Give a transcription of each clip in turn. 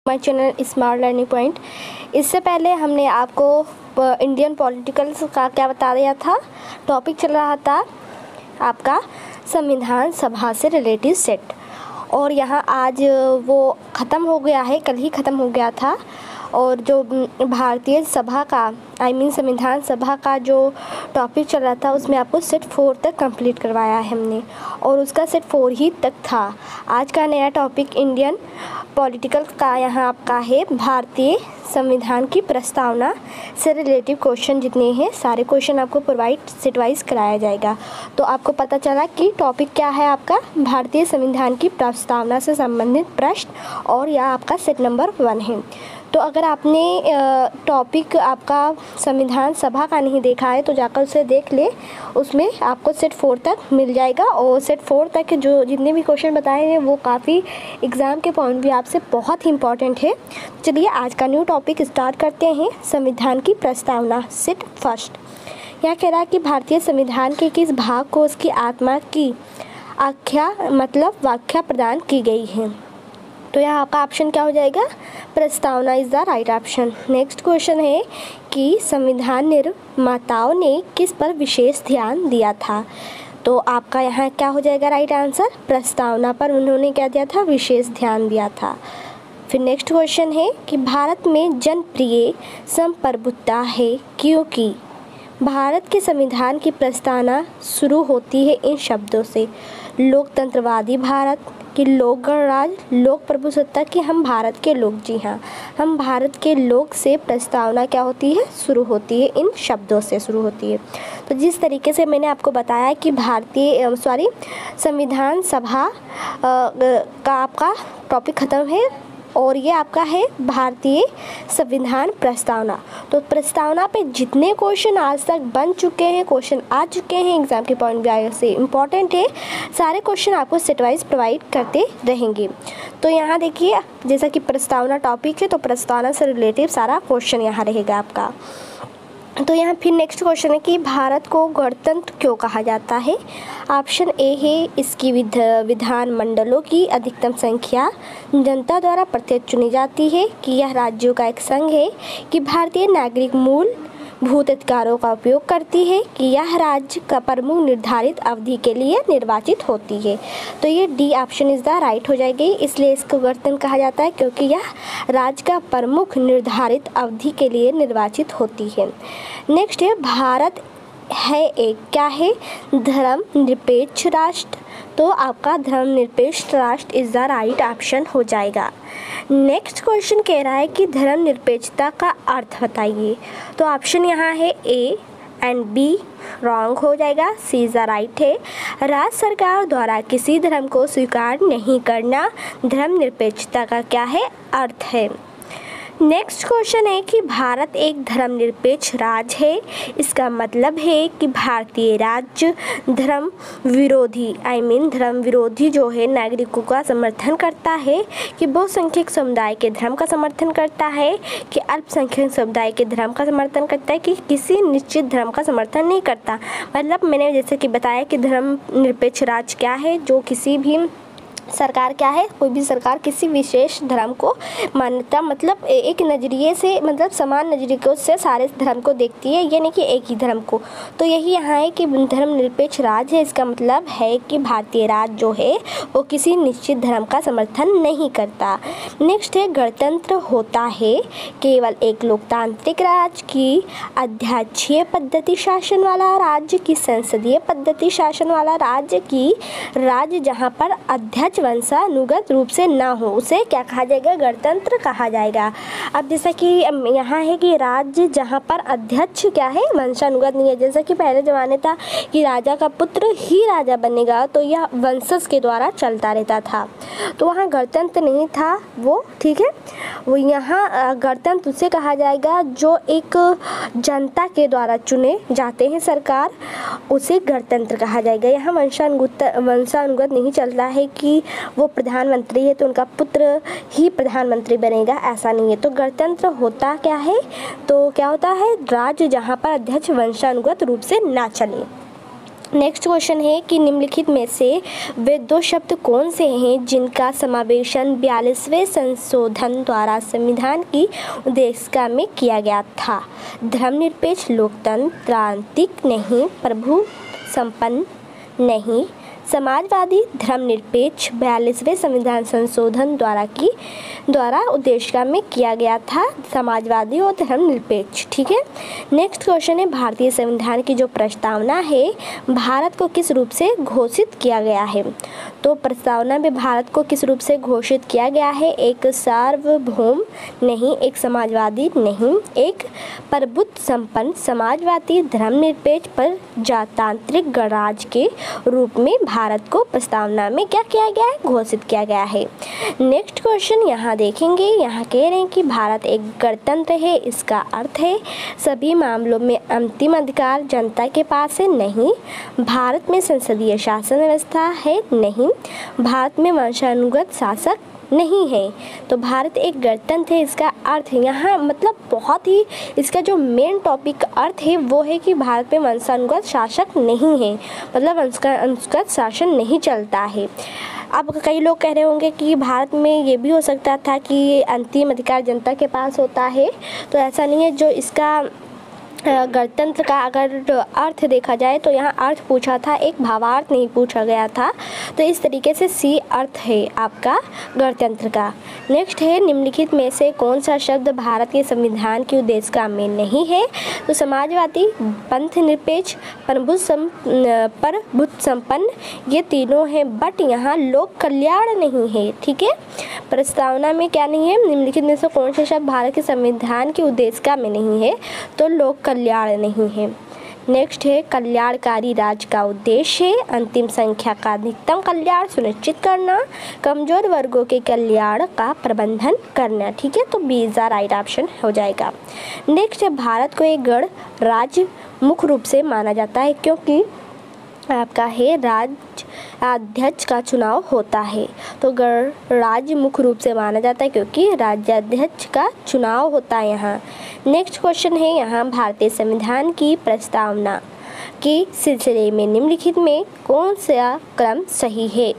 My channel smart learning point. इससे पहले हमने आपको इंडियन पॉलिटिकल्स का क्या बता दिया था। टॉपिक चल रहा था आपका संविधान सभा से रिलेटेड सेट, और यहाँ आज वो ख़त्म हो गया है, कल ही ख़त्म हो गया था। और जो भारतीय सभा का संविधान सभा का जो टॉपिक चल रहा था उसमें आपको सेट 4 तक कंप्लीट करवाया है हमने, और उसका सेट 4 ही तक था। आज का नया टॉपिक इंडियन पॉलिटिकल का यहाँ आपका है भारतीय संविधान की प्रस्तावना से रिलेटिव क्वेश्चन जितने हैं सारे क्वेश्चन आपको प्रोवाइड सेट वाइज कराया जाएगा। तो आपको पता चला कि टॉपिक क्या है आपका भारतीय संविधान की प्रस्तावना से संबंधित प्रश्न, और यह आपका सेट नंबर 1 है। तो अगर आपने टॉपिक आपका संविधान सभा का नहीं देखा है तो जाकर उसे देख ले, उसमें आपको सेट 4 तक मिल जाएगा। और सेट 4 तक जो जितने भी क्वेश्चन बताए हैं वो काफ़ी एग्ज़ाम के पॉइंट भी आपसे बहुत ही इंपॉर्टेंट है। चलिए आज का न्यू टॉपिक स्टार्ट करते हैं। संविधान की प्रस्तावना सेट फर्स्ट। यहाँ कह रहा है कि भारतीय संविधान के किस भाग को उसकी आत्मा की आख्या व्याख्या प्रदान की गई है। तो यहाँ आपका ऑप्शन क्या हो जाएगा, प्रस्तावना is the right option. Next question है कि संविधान निर्माताओं ने किस पर विशेष ध्यान दिया था। तो आपका यहाँ क्या हो जाएगा राइट आंसर, प्रस्तावना पर उन्होंने क्या दिया था, विशेष ध्यान दिया था। फिर नेक्स्ट क्वेश्चन है कि भारत में जनप्रिय संप्रभुता है क्योंकि भारत के संविधान की प्रस्तावना शुरू होती है इन शब्दों से, लोकतंत्रवादी भारत कि लोक गणराज, लोक प्रभुसत्ता कि हम भारत के लोग। जी हाँ, हम भारत के लोग से प्रस्तावना क्या होती है, शुरू होती है, इन शब्दों से शुरू होती है। तो जिस तरीके से मैंने आपको बताया कि संविधान सभा का आपका टॉपिक ख़त्म है, और ये आपका है भारतीय संविधान प्रस्तावना। तो प्रस्तावना पे जितने क्वेश्चन आज तक बन चुके हैं, क्वेश्चन आ चुके हैं एग्जाम के पॉइंट भी से इम्पॉर्टेंट है, सारे क्वेश्चन आपको सेट वाइज प्रोवाइड करते रहेंगे। तो यहाँ देखिए जैसा कि प्रस्तावना टॉपिक है तो प्रस्तावना से रिलेटिव सारा क्वेश्चन यहाँ रहेगा आपका। तो यहाँ फिर नेक्स्ट क्वेश्चन है कि भारत को गणतंत्र क्यों कहा जाता है। ऑप्शन ए है इसकी विधान मंडलों की अधिकतम संख्या जनता द्वारा प्रत्यक्ष चुनी जाती है, कि यह राज्यों का एक संघ है, कि भारतीय नागरिक मूलभूत अधिकारों का उपयोग करती है, कि यह राज्य का प्रमुख निर्धारित अवधि के लिए निर्वाचित होती है। तो ये D option is the right हो जाएगी। इसलिए इसको गणतंत्र कहा जाता है क्योंकि यह राज्य का प्रमुख निर्धारित अवधि के लिए निर्वाचित होती है। नेक्स्ट है भारत है एक क्या है, धर्मनिरपेक्ष राष्ट्र। तो आपका धर्मनिरपेक्ष राष्ट्र इज द राइट ऑप्शन हो जाएगा। नेक्स्ट क्वेश्चन कह रहा है कि धर्मनिरपेक्षता का अर्थ बताइए। तो ऑप्शन यहाँ है ए एंड बी रॉन्ग हो जाएगा, सी इज द राइट है। राज्य सरकार द्वारा किसी धर्म को स्वीकार नहीं करना धर्मनिरपेक्षता का क्या है, अर्थ है। नेक्स्ट क्वेश्चन है कि भारत एक धर्मनिरपेक्ष राज्य है, इसका मतलब है कि भारतीय राज्य धर्म विरोधी जो है नागरिकों का समर्थन करता है, कि बहुसंख्यक समुदाय के धर्म का समर्थन करता है, कि अल्पसंख्यक समुदाय के धर्म का समर्थन करता है, कि किसी निश्चित धर्म का समर्थन नहीं करता। मतलब मैंने जैसे कि बताया कि धर्मनिरपेक्ष राज्य क्या है, जो किसी भी सरकार क्या है, कोई भी सरकार किसी विशेष धर्म को मान्यता मतलब एक नज़रिए से मतलब समान नज़रिए से सारे धर्म को देखती है, ये नहीं कि एक ही धर्म को। तो यही यहाँ है कि धर्मनिरपेक्ष राज्य है, इसका मतलब है कि भारतीय राज्य जो है वो किसी निश्चित धर्म का समर्थन नहीं करता। नेक्स्ट है गणतंत्र होता है केवल एक लोकतांत्रिक राज्य, की अध्यक्षीय पद्धति शासन वाला राज्य, की संसदीय पद्धति शासन वाला राज्य, की राज्य जहाँ पर अध्यक्ष वंशानुगत रूप से ना हो, उसे क्या कहा जाएगा, गणतंत्र कहा जाएगा। अब जैसा कि यहाँ है कि राज्य जहाँ पर अध्यक्ष क्या है, वंशानुगत नहीं है। जैसा कि पहले ज़माने था कि राजा का पुत्र ही राजा बनेगा, तो यह वंशज के द्वारा चलता रहता था, तो वहाँ गणतंत्र नहीं था वो, ठीक है। वो यहाँ गणतंत्र उसे कहा जाएगा जो एक जनता के द्वारा चुने जाते हैं सरकार, उसे गणतंत्र कहा जाएगा। यहाँ वंशानुगत नहीं चलता है कि वो प्रधानमंत्री है तो उनका पुत्र ही प्रधानमंत्री बनेगा, ऐसा नहीं है। तो गणतंत्र होता क्या है, तो क्या होता है, राज्य जहाँ पर अध्यक्ष वंशानुगत रूप से ना चले। नेक्स्ट क्वेश्चन है कि निम्नलिखित में से वे दो शब्द कौन से हैं जिनका समावेशन 42वें संशोधन द्वारा संविधान की उद्देशिका में किया गया था? धर्मनिरपेक्ष, लोकतंत्र, क्रांतिक नहीं, प्रभु संपन्न नहीं, समाजवादी, धर्मनिरपेक्ष 42वें संविधान संशोधन द्वारा उद्देशिका में किया गया था समाजवादी और धर्मनिरपेक्ष। ठीक है। नेक्स्ट क्वेश्चन है भारतीय संविधान की जो प्रस्तावना है भारत को किस रूप से घोषित किया गया है? तो प्रस्तावना में भारत को किस रूप से घोषित किया गया है? एक सार्वभौम नहीं, एक समाजवादी नहीं, एक प्रभुत्व संपन्न समाजवादी धर्मनिरपेक्ष प्रजातांत्रिक गणराज्य के रूप में भारत को प्रस्तावना में क्या किया गया है? घोषित किया गया है। नेक्स्ट क्वेश्चन यहाँ देखेंगे, यहाँ कह रहे हैं कि भारत एक गणतंत्र है। इसका अर्थ है सभी मामलों में अंतिम अधिकार जनता के पास है। नहीं। भारत में संसदीय शासन व्यवस्था है। नहीं। भारत में वंशानुगत शासक नहीं है। तो भारत एक गणतंत्र है, इसका अर्थ यहाँ मतलब बहुत ही इसका जो मेन टॉपिक अर्थ है वो है कि भारत में वंशानुगत शासक नहीं है, मतलब वंशानुगत शासन नहीं चलता है। अब कई लोग कह रहे होंगे कि भारत में ये भी हो सकता था कि अंतिम अधिकार जनता के पास होता है, तो ऐसा नहीं है। जो इसका गणतंत्र का अगर अर्थ देखा जाए तो यहाँ अर्थ पूछा था, एक भावार्थ नहीं पूछा गया था, तो इस तरीके से सी अर्थ है आपका गणतंत्र का। नेक्स्ट है निम्नलिखित में से कौन सा शब्द भारत के संविधान की उद्देशिका में नहीं है? तो समाजवादी, पंथ निरपेक्ष, प्रभुत्व संपन्न ये तीनों हैं, बट यहाँ लोक कल्याण नहीं है। ठीक है। प्रस्तावना में क्या नहीं है? निम्नलिखित में से कौन सा शब्द भारत के संविधान की उद्देशिका में नहीं है? तो लोक कल्याण नहीं है। नेक्स्ट है कल्याणकारी राज्य का उद्देश्य है अंतिम संख्या का अधिकतम कल्याण सुनिश्चित करना, कमजोर वर्गों के कल्याण का प्रबंधन करना। ठीक है। तो B is the right option हो जाएगा। नेक्स्ट है भारत को एक गणराज्य मुख्य रूप से माना जाता है क्योंकि आपका है राज्याध्यक्ष का चुनाव होता है। तो गणराज्य मुख्य रूप से माना जाता है क्योंकि राज्याध्यक्ष का चुनाव होता है यहाँ। नेक्स्ट क्वेश्चन है यहाँ भारतीय संविधान की प्रस्तावना के सिलसिले में निम्नलिखित में कौन सा क्रम सही है?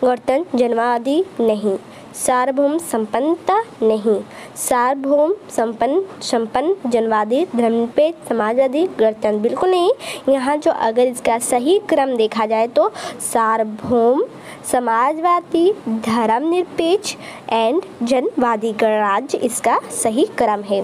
गणतंत्र जनवादी नहीं, सार्वभौम संपन्नता नहीं, सार्वभौम संपन्न जनवादी धर्मनिरपेक्ष समाजवादी गणतंत्र बिल्कुल नहीं। यहाँ जो अगर इसका सही क्रम देखा जाए तो सार्वभौम समाजवादी धर्मनिरपेक्ष एंड जनवादी गणराज्य इसका सही क्रम है।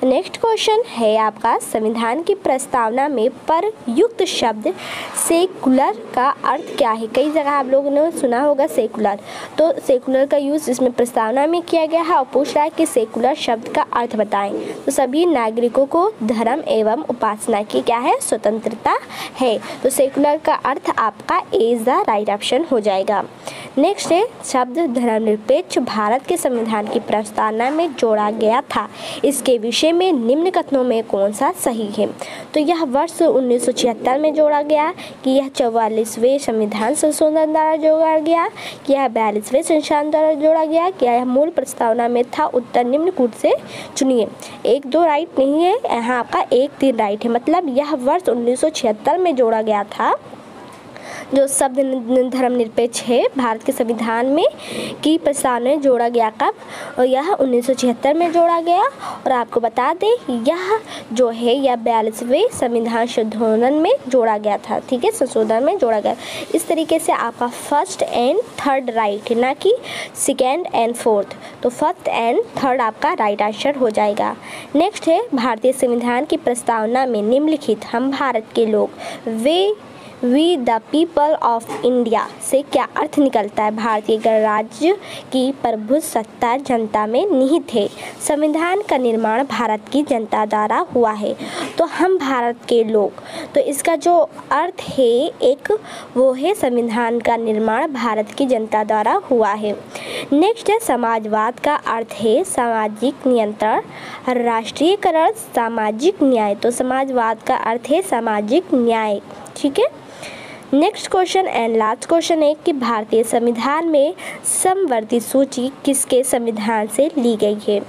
नेक्स्ट क्वेश्चन है आपका संविधान की प्रस्तावना में प्रयुक्त शब्द सेकुलर का अर्थ क्या है? कई जगह आप लोगों ने सुना होगा सेकुलर, तो सेकुलर का यूज़ इसमें प्रस्तावना में किया गया है और पूछ रहा है कि सेकुलर शब्द का अर्थ बताएं। तो सभी नागरिकों को धर्म एवं उपासना की क्या है? स्वतंत्रता है। तो सेकुलर का अर्थ आपका ए इज द राइट ऑप्शन हो जाएगा। नेक्स्ट है शब्द धर्मनिरपेक्ष भारत के संविधान की प्रस्तावना में जोड़ा गया था, इसके विषय में निम्न कथनों में कौन सा सही है? तो यह वर्ष 1976 में जोड़ा गया, कि यह 44वें संविधान संशोधन द्वारा जोड़ा गया, कि यह 42वें संशोधन द्वारा जोड़ा गया, कि यह मूल प्रस्तावना में था। उत्तर निम्न कूट से चुनिए। 1-2 राइट नहीं है, यहाँ आपका 1-3 राइट है, मतलब यह वर्ष 1976 में जोड़ा गया था। जो शब्द धर्मनिरपेक्ष है भारत के संविधान में की प्रस्तावना में जोड़ा गया कब? और यह 1976 में जोड़ा गया। और आपको बता दें यह जो है यह 42वें संविधान संशोधन में जोड़ा गया था। ठीक है, संशोधन में जोड़ा गया। इस तरीके से आपका फर्स्ट एंड थर्ड राइट है, ना कि सेकेंड एंड फोर्थ। तो फर्स्ट एंड थर्ड आपका राइट आंसर हो जाएगा। नेक्स्ट है भारतीय संविधान की प्रस्तावना में निम्नलिखित हम भारत के लोग we the people of India से क्या अर्थ निकलता है? भारतीय गणराज्य की प्रभुसत्ता जनता में निहित है। संविधान का निर्माण भारत की जनता द्वारा हुआ है। तो हम भारत के लोग, तो इसका जो अर्थ है एक वो है संविधान का निर्माण भारत की जनता द्वारा हुआ है। नेक्स्ट है समाजवाद का अर्थ है सामाजिक नियंत्रण, राष्ट्रीयकरण, सामाजिक न्याय। तो समाजवाद का अर्थ है सामाजिक न्याय। ठीक है। Next question and last question है कि भारतीय संविधान में समवर्ती सूची किसके संविधान से ली गई है?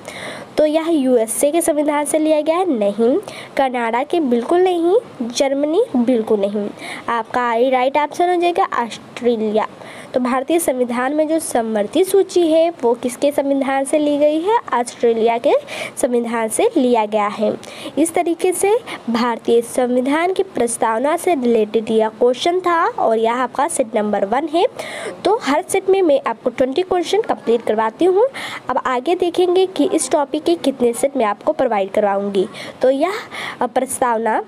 तो यह यूएसए के संविधान से लिया गया है? नहीं। कनाडा के बिल्कुल नहीं। जर्मनी बिल्कुल नहीं। आपका राइट आंसर हो जाएगा ऑस्ट्रेलिया। तो भारतीय संविधान में जो समवर्ती सूची है वो किसके संविधान से ली गई है? ऑस्ट्रेलिया के संविधान से लिया गया है। इस तरीके से भारतीय संविधान की प्रस्तावना से रिलेटेड यह क्वेश्चन था और यह आपका सेट नंबर 1 है। तो हर सेट में मैं आपको 20 क्वेश्चन कंप्लीट करवाती हूँ। अब आगे देखेंगे कि इस टॉपिक के कितने सेट मैं आपको प्रोवाइड करवाऊँगी। तो यह प्रस्तावना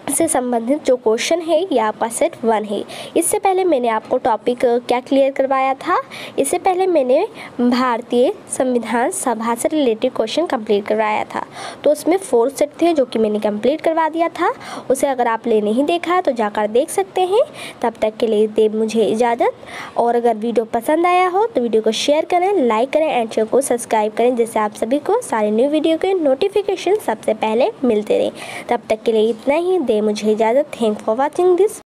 से संबंधित जो क्वेश्चन है ये आपका सेट 1 है। इससे पहले मैंने आपको टॉपिक क्या क्लियर करवाया था? इससे पहले मैंने भारतीय संविधान सभा से रिलेटेड क्वेश्चन कंप्लीट करवाया था। तो उसमें 4 सेट थे जो कि मैंने कंप्लीट करवा दिया था। उसे अगर आपने नहीं देखा तो जाकर देख सकते हैं। तब तक के लिए दे मुझे इजाज़त। और अगर वीडियो पसंद आया हो तो वीडियो को शेयर करें, लाइक करें एंड चैनल को सब्सक्राइब करें, जिससे आप सभी को सारे न्यू वीडियो के नोटिफिकेशन सबसे पहले मिलते रहें। तब तक के लिए इतना ही। मुझे इजाज़त। Thank for watching this.